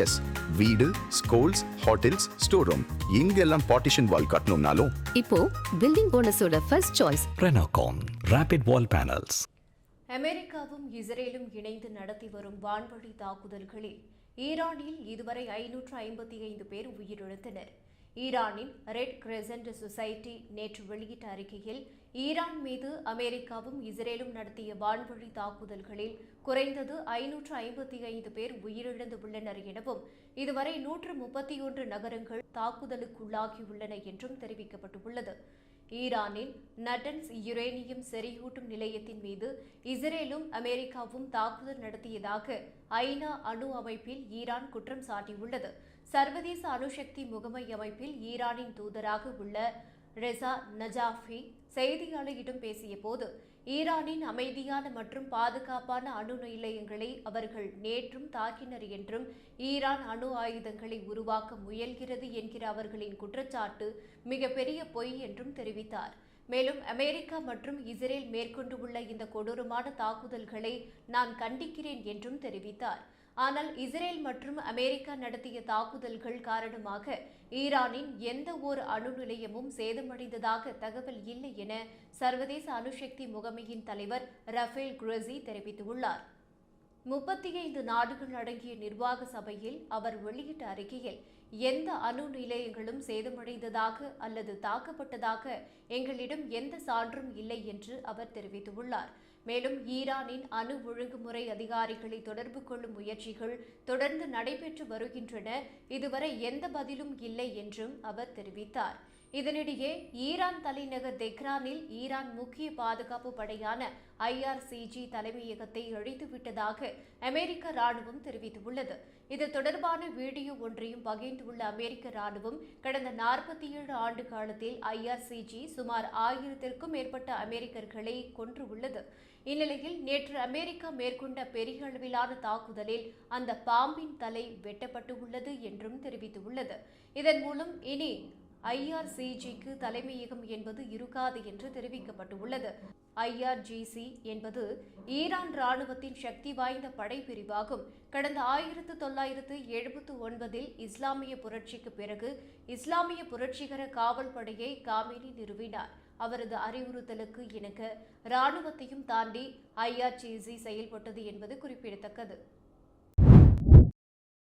S, வீடு, schools, hotels, store room இங்கெல்லாம் partition wall கட்டணும்னாலும் இப்போ பில்டிங் போனஸோட first choice Renocon Rapid Wall Panels. அமெரிக்காவும் இஸ்ரேலும் இணைந்து நடத்தி வரும் வான்வழி தாக்குதல்களில் ஈரானில் இதுவரை 555 பேர் உயிரிழந்தனர். ஈரானின் ரெட் கிரெசன்ட் சொசைட்டி நேற்று வெளியிட்ட அறிக்கையில் ஈரான் மீது அமெரிக்காவும் இஸ்ரேலும் நடத்திய வான்வழி தாக்குதல்களில் குறைந்தது 555 பேர் உயிரிழந்து உள்ளனர் எனவும் இதுவரை 131 நகரங்கள் தாக்குதலுக்குள்ளாகியுள்ளன என்றும் தெரிவிக்கப்பட்டுள்ளது. ஈரானின் நட்டன்ஸ் யுரேனியம் செறியூட்டும் நிலையத்தின் மீது இஸ்ரேலும் அமெரிக்காவும் தாக்குதல் நடத்தியதாக ஐநா அணு அமைப்பில் ஈரான் குற்றம் சாட்டியுள்ளது. சர்வதேச அணுசக்தி முகமை அமைப்பில் ஈரானின் தூதராக உள்ள ரெசா நஜாஃபி செய்தியாளர்களிடம் பேசிய போது ஈரானின் அமைதியான மற்றும் பாதுகாப்பான அணு நிலையங்களை அவர்கள் நேற்றும் தாக்கினர் என்றும் ஈரான் அணு ஆயுதங்களை உருவாக்க முயல்கிறது என்கிற அவர்களின் குற்றச்சாட்டு மிகப்பெரிய பொய் என்றும் தெரிவித்தார். மேலும் அமெரிக்கா மற்றும் இஸ்ரேல் மேற்கொண்டுள்ள இந்த கொடூரமான தாக்குதல்களை நான் கண்டிக்கிறேன் என்றும் தெரிவித்தார். ஆனால் இஸ்ரேல் மற்றும் அமெரிக்கா நடத்திய தாக்குதல்கள் காரணமாக ஈரானின் எந்த ஒரு அணு நிலையமும் சேதமடைந்ததாக தகவல் இல்லை என சர்வதேச அணுசக்தி முகமையின் தலைவர் ரஃபேல் குரேசி தெரிவித்துள்ளார். 35 நாடுகள் அடங்கிய நிர்வாக சபையில் அவர் வெளியிட்ட அறிக்கையில் எந்த அணு நிலையங்களும் சேதமடைந்ததாக அல்லது தாக்கப்பட்டதாக எங்களிடம் எந்த சான்றும் இல்லை என்று அவர் தெரிவித்துள்ளார். மேலும் ஈரானின் அணு ஒழுங்குமுறை அதிகாரிகளை தொடர்பு கொள்ளும் முயற்சிகள் தொடர்ந்து நடைபெற்று வருகின்றன, இதுவரை எந்த பதிலும் இல்லை என்றும் அவர் தெரிவித்தார். இதனிடையே ஈரான் தலைநகர் தெஹ்ரானில் ஈரான் முக்கிய பாதுகாப்பு படையான IRCG தலைமையகத்தை அழித்துவிட்டதாக அமெரிக்க ராணுவம் தெரிவித்துள்ளது. இது தொடர்பான வீடியோ ஒன்றையும் பகிர்ந்துள்ள அமெரிக்க ராணுவம் கடந்த 47 ஆண்டு காலத்தில் IRCG சுமார் 1000க்கும் மேற்பட்ட அமெரிக்கர்களை கொன்றுள்ளது. இந்நிலையில் நேற்று அமெரிக்கா மேற்கொண்ட பெரிய அளவிலான தாக்குதலில் அந்த பாம்பின் தலை வெட்டப்பட்டுள்ளது என்றும் தெரிவித்துள்ளது. இதன் மூலம் இனி IRCGக்கு தலைமையகம் என்பது இருக்காது என்று தெரிவிக்கப்பட்டுள்ளது. IRGC என்பது ஈரான் ராணுவத்தின் சக்தி வாய்ந்த படைப்பிரிவாகும். கடந்த 1979 இஸ்லாமிய புரட்சிக்கு பிறகு இஸ்லாமிய புரட்சிகர காவல் படையை காமினி நிறுவினார். அவரது அறிவுறுத்தலுக்கு இணங்க ராணுவத்தையும் தாண்டி IRGC செயல்பட்டது என்பது குறிப்பிடத்தக்கது.